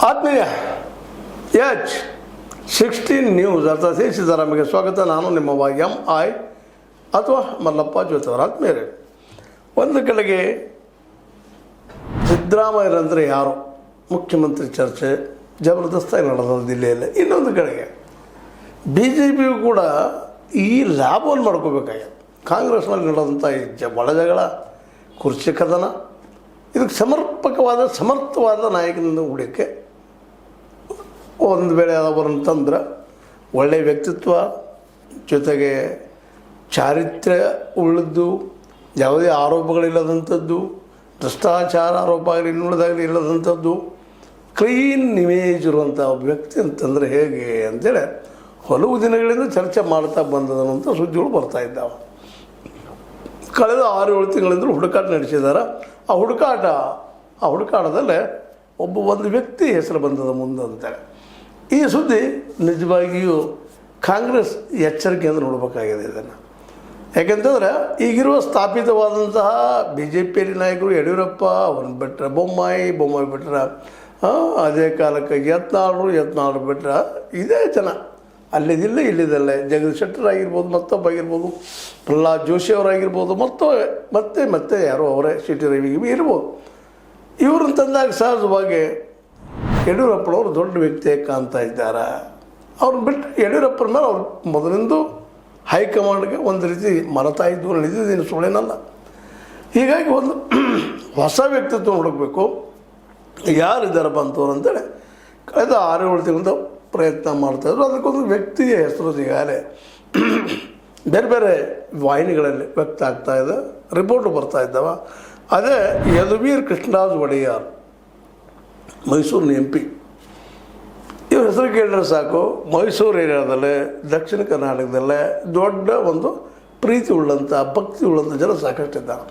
ಆತ್ಮೀಯ H16 news ಅರ್ಥಾತ್ ಸಿದ್ದರಾಮಯ್ಯಗೆ ಸ್ವಾಗತ. ನಾನು ನಿಮ್ಮ MI ಅಥವಾ ಮಲ್ಲಪ್ಪ ಜ್ಯೋತಿಯವರ ಆತ್ಮೀಯರೇ, ಒಂದು ಕಡೆಗೆ ಸಿದ್ದರಾಮಯ್ಯರಂದರೆ ಯಾರು ಮುಖ್ಯಮಂತ್ರಿ ಚರ್ಚೆ ಜಬರ್ದಸ್ತಾಗಿ ನಡೆದ ದಿಲ್ಲಿಯಲ್ಲಿ, ಇನ್ನೊಂದು ಕಡೆಗೆ BJPಯು ಕೂಡ ಈ ಲಾಭವನ್ನು ಮಾಡ್ಕೋಬೇಕಾಗಿದೆ. ಕಾಂಗ್ರೆಸ್ನಲ್ಲಿ ನಡೆದಂಥ ಈ ಒಳ ಜಗಳ, ಕುರ್ಚಿ ಕದನ, ಇದಕ್ಕೆ ಸಮರ್ಥವಾದ ನಾಯಕನಿಂದ ಹುಡುಕೆ ಒಂದು ವೇಳೆ ಅವರನ್ನು ತಂದ್ರೆ ಒಳ್ಳೆಯ ವ್ಯಕ್ತಿತ್ವ ಜೊತೆಗೆ ಚಾರಿತ್ರ್ಯ ಉಳಿದು ಯಾವುದೇ ಆರೋಪಗಳಿಲ್ಲದಂಥದ್ದು, ಭ್ರಷ್ಟಾಚಾರ ಆರೋಪ ಆಗಲಿ ಇನ್ನುಳಿದಾಗಲಿ ಇಲ್ಲದಂಥದ್ದು, ಕ್ಲೀನ್ ಇಮೇಜ್ ಇರುವಂಥ ವ್ಯಕ್ತಿ ಅಂತಂದರೆ ಹೇಗೆ ಅಂತೇಳಿ ಹಲವು ದಿನಗಳಿಂದ ಚರ್ಚೆ ಮಾಡ್ತಾ ಬಂದದನ್ನಂಥ ಸುದ್ದಿಗಳು ಬರ್ತಾ ಇದ್ದಾವೆ. ಕಳೆದ 6-7 ತಿಂಗಳಿಂದ ಹುಡುಕಾಟ ನಡೆಸಿದ್ದಾರೆ. ಆ ಹುಡುಕಾಟದಲ್ಲೇ ಒಂದು ವ್ಯಕ್ತಿ ಹೆಸರು ಬಂದದ ಮುಂದೆ ಅಂತೇಳಿ ಈ ಸುದ್ದಿ ನಿಜವಾಗಿಯೂ ಕಾಂಗ್ರೆಸ್ ಎಚ್ಚರಿಕೆಯಿಂದ ನೋಡಬೇಕಾಗಿದೆ ಇದನ್ನು. ಯಾಕೆಂತಂದರೆ ಈಗಿರುವ ಸ್ಥಾಪಿತವಾದಂತಹ BJPಯಲ್ಲಿ ನಾಯಕರು ಯಡಿಯೂರಪ್ಪ, ಅವ್ರನ್ನ ಬಿಟ್ಟರೆ ಬೊಮ್ಮಾಯಿ ಬಿಟ್ಟರೆ ಅದೇ ಕಾಲಕ್ಕೆ ಯತ್ನಾಳರು ಬಿಟ್ಟರೆ ಇದೇ ಜನ, ಅಲ್ಲಿದಿಲ್ಲ ಇಲ್ಲಿದ್ದಲ್ಲೇ ಜಗದೀಶ್ ಶೆಟ್ಟರ್ ಆಗಿರ್ಬೋದು, ಮತ್ತೊಬ್ಬ ಆಗಿರ್ಬೋದು, ಪ್ರಹ್ಲಾದ್ ಜೋಶಿ ಅವರಾಗಿರ್ಬೋದು, ಮತ್ತೆ ಯಾರೋ ಅವರೇ CT ರವಿ ಇರ್ಬೋದು. ಇವ್ರನ್ನ ತಂದಾಗ ಸಹಜವಾಗಿ ಯಡಿಯೂರಪ್ಪನವರು ದೊಡ್ಡ ವ್ಯಕ್ತಿಯಾಗಿ ಕಾಣ್ತಾ ಇದ್ದಾರೆ. ಅವ್ರನ್ನ ಬಿಟ್ಟು ಯಡಿಯೂರಪ್ಪನ ಮೇಲೆ ಅವ್ರು ಮೊದಲಿಂದು ಹೈಕಮಾಂಡ್ಗೆ ಒಂದು ರೀತಿ ಮನತಾ ಇದ್ದು ನಡೆದಿದ್ದೇನು ಸುಳ್ಳೇನಲ್ಲ. ಹೀಗಾಗಿ ಒಂದು ಹೊಸ ವ್ಯಕ್ತಿತ್ವ ಹುಡುಕಬೇಕು, ಯಾರಿದ್ದಾರಪ್ಪ ಅಂತವ್ರು ಅಂತೇಳಿ ಕಳೆದ 6-7 ತಿಂಗಳಿಂದ ಪ್ರಯತ್ನ ಮಾಡ್ತಾಯಿದ್ರು. ಅದಕ್ಕೊಂದು ವ್ಯಕ್ತಿಯ ಹೆಸರು ಈಗಾಗಲೇ ಬೇರೆ ಬೇರೆ ವಾಹಿನಿಗಳಲ್ಲಿ ವ್ಯಕ್ತ ಆಗ್ತಾಯಿದೆ, ರಿಪೋರ್ಟು ಬರ್ತಾ ಇದ್ದಾವೆ. ಅದೇ ಯದುವೀರ್ ಕೃಷ್ಣರಾಜ ಒಡೆಯರ್, ಮೈಸೂರಿನ MP. ಇವ್ರ ಹೆಸರು ಕೇಳಿದ್ರೆ ಸಾಕು, ಮೈಸೂರು ಏರಿಯಾದಲ್ಲೇ ದಕ್ಷಿಣ ಕರ್ನಾಟಕದಲ್ಲೇ ದೊಡ್ಡ ಒಂದು ಪ್ರೀತಿ ಉಳ್ಳಂಥ ಭಕ್ತಿ ಉಳ್ಳಂಥ ಜನ ಸಾಕಷ್ಟಿದ್ದಾರೆ.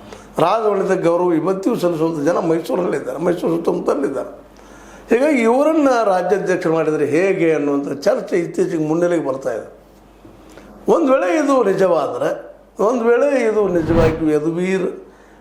ರಾಜವಳಿದ ಗೌರವ ಇವತ್ತಿಗೂ ಸಲ್ಲಿಸುವಂಥ ಜನ ಮೈಸೂರಲ್ಲಿದ್ದಾರೆ, ಮೈಸೂರು ಸುತ್ತಮುತ್ತಲಿದ್ದಾರೆ. ಹೀಗಾಗಿ ಇವರನ್ನು ರಾಜ್ಯಾಧ್ಯಕ್ಷರು ಮಾಡಿದರೆ ಹೇಗೆ ಅನ್ನುವಂಥ ಚರ್ಚೆ ಇತ್ತೀಚೆಗೆ ಮುನ್ನೆಲೆಗೆ ಬರ್ತಾಯಿದೆ. ಒಂದು ವೇಳೆ ಇದು ನಿಜವಾಗಿಯೂ ಯದುವೀರ್